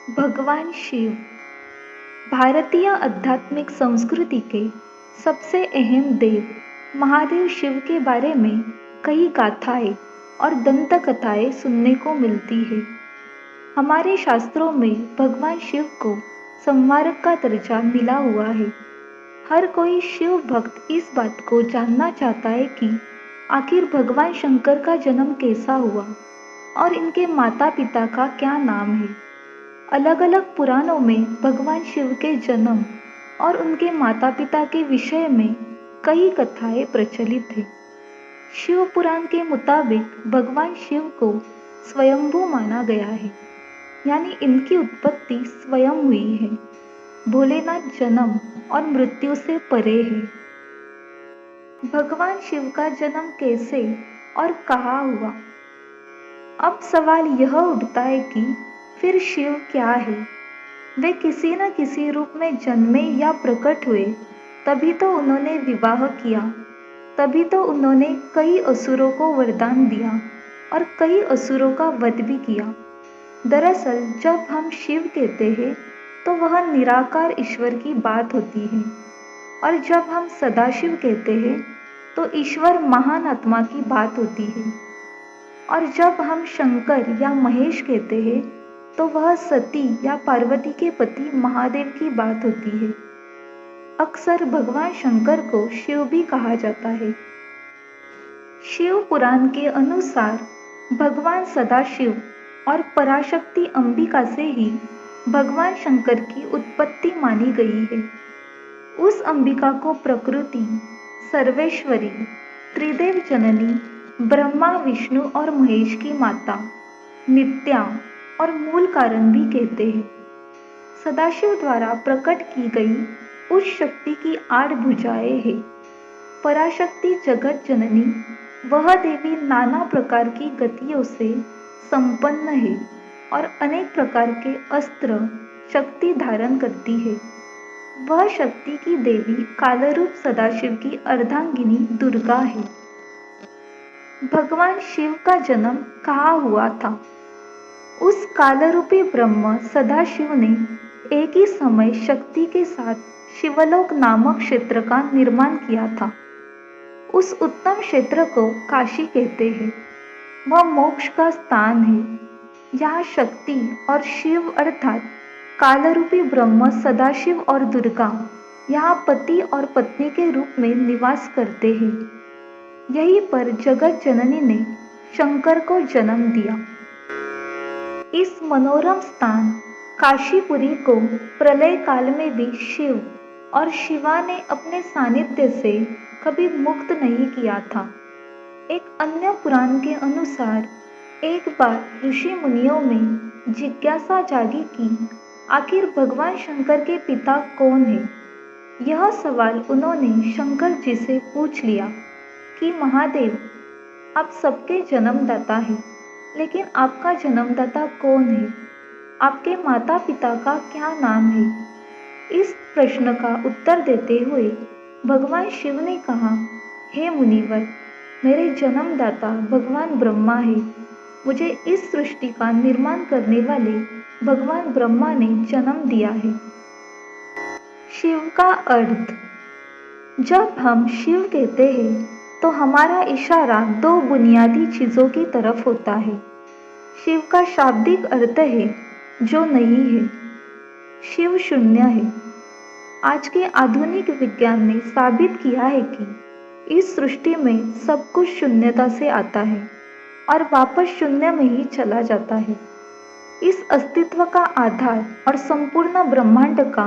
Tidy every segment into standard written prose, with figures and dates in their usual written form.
भगवान शिव भारतीय आध्यात्मिक संस्कृति के सबसे अहम देव महादेव शिव के बारे में कई गाथाएं और दंत कथाएं सुनने को मिलती है। हमारे शास्त्रों में भगवान शिव को संहारक का दर्जा मिला हुआ है। हर कोई शिव भक्त इस बात को जानना चाहता है कि आखिर भगवान शंकर का जन्म कैसा हुआ और इनके माता पिता का क्या नाम है। अलग अलग पुराणों में भगवान शिव के जन्म और उनके माता पिता के विषय में कई कथाएं प्रचलित हैं। शिव पुराण के मुताबिक भगवान शिव को स्वयंभू माना गया है, यानी इनकी उत्पत्ति स्वयं हुई है। भोलेनाथ जन्म और मृत्यु से परे है। भगवान शिव का जन्म कैसे और कहाँ हुआ? अब सवाल यह उठता है कि फिर शिव क्या है? वे किसी न किसी रूप में जन्मे या प्रकट हुए, तभी तो उन्होंने विवाह किया, तभी तो उन्होंने कई असुरों को वरदान दिया और कई असुरों का वध भी किया। दरअसल जब हम शिव कहते हैं तो वह निराकार ईश्वर की बात होती है, और जब हम सदाशिव कहते हैं तो ईश्वर महान आत्मा की बात होती है, और जब हम शंकर या महेश कहते हैं तो वह सती या पार्वती के पति महादेव की बात होती है। अक्सर भगवान शंकर को शिव भी कहा जाता है। शिव पुराण के अनुसार भगवान सदाशिव और पराशक्ति अंबिका से ही भगवान शंकर की उत्पत्ति मानी गई है। उस अंबिका को प्रकृति, सर्वेश्वरी, त्रिदेव जननी, ब्रह्मा, विष्णु और महेश की माता, नित्या और मूल कारण भी कहते हैं। सदाशिव द्वारा प्रकट की गई उस शक्ति की 8 भुजाएं हैं। पराशक्ति जगत जननी, वह देवी नाना प्रकार की गतियों से संपन्न है और अनेक प्रकार के अस्त्र शक्ति धारण करती है। वह शक्ति की देवी कालरूप सदाशिव की अर्धांगिनी दुर्गा है। भगवान शिव का जन्म कहाँ हुआ था? उस कालरूपी ब्रह्म सदाशिव ने एक ही समय शक्ति के साथ शिवलोक नामक क्षेत्र का निर्माण किया था। उस उत्तम क्षेत्र को काशी कहते हैं। वह मोक्ष का स्थान है। यहाँ शक्ति और शिव अर्थात कालरूपी ब्रह्म सदाशिव और दुर्गा यहाँ पति और पत्नी के रूप में निवास करते हैं। यहीं पर जगत जननी ने शंकर को जन्म दिया। इस मनोरम स्थान काशीपुरी को प्रलय काल में भी शिव और शिवा ने अपने सानिध्य से कभी मुक्त नहीं किया था। एक अन्य पुराण के अनुसार एक बार ऋषि मुनियों में जिज्ञासा जागी कि आखिर भगवान शंकर के पिता कौन है। यह सवाल उन्होंने शंकर जी से पूछ लिया कि महादेव, आप सबके जन्मदाता हैं, लेकिन आपका जन्मदाता कौन है? आपके माता पिता का क्या नाम है? इस प्रश्न का उत्तर देते हुए भगवान शिव ने कहा, हे मुनिवर, मेरे जन्मदाता भगवान ब्रह्मा है। मुझे इस सृष्टि का निर्माण करने वाले भगवान ब्रह्मा ने जन्म दिया है। शिव का अर्थ। जब हम शिव कहते हैं तो हमारा इशारा 2 बुनियादी चीज़ों की तरफ होता है। शिव का शाब्दिक अर्थ है जो नहीं है। शिव शून्य है। आज के आधुनिक विज्ञान ने साबित किया है कि इस सृष्टि में सब कुछ शून्यता से आता है और वापस शून्य में ही चला जाता है। इस अस्तित्व का आधार और संपूर्ण ब्रह्मांड का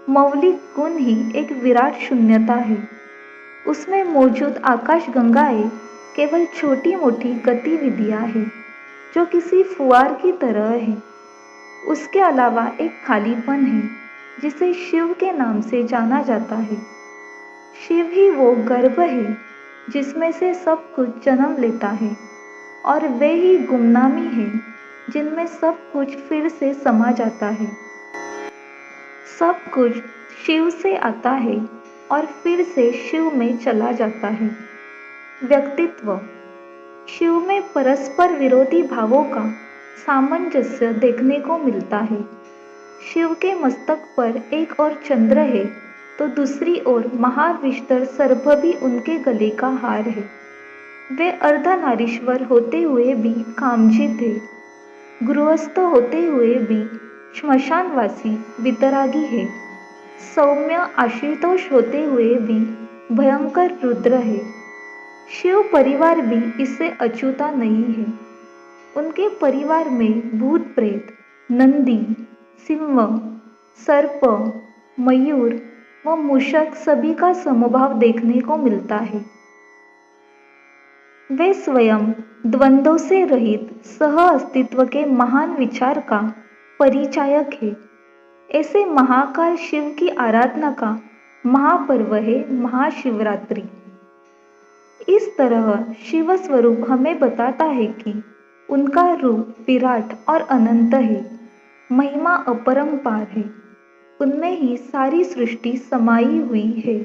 मौलिक गुण ही एक विराट शून्यता है। उसमें मौजूद आकाशगंगाएं केवल छोटी मोटी गतिविधियां हैं जो किसी फुआर की तरह है। उसके अलावा एक खालीपन है जिसे शिव के नाम से जाना जाता है। शिव ही वो गर्भ है जिसमें से सब कुछ जन्म लेता है, और वे ही गुमनामी है जिनमें सब कुछ फिर से समा जाता है। सब कुछ शिव से आता है और फिर से शिव में चला जाता है। व्यक्तित्व। शिव में परस्पर विरोधी भावों का सामंजस्य देखने को मिलता है। शिव के मस्तक पर एक और चंद्र है तो दूसरी ओर महाविष्टर सर्प भी उनके गले का हार है। वे अर्धनारीश्वर होते हुए भी कामजी थे, गृहस्थ होते हुए भी श्मशानवासी वितरागी है, सौम्य आशुतोष होते हुए भी भयंकर रुद्र है। शिव परिवार भी इससे अछूता नहीं है। उनके परिवार में भूत प्रेत, नंदी, सिंह, सर्प, मयूर व मूषक सभी का समभाव देखने को मिलता है। वे स्वयं द्वंद्वों से रहित सह अस्तित्व के महान विचार का परिचायक है। ऐसे महाकाल शिव की आराधना का महापर्व है महाशिवरात्रि। इस तरह शिव स्वरूप हमें बताता है कि उनका रूप विराट और अनंत है, महिमा अपरंपार है। उनमें ही सारी सृष्टि समाई हुई है।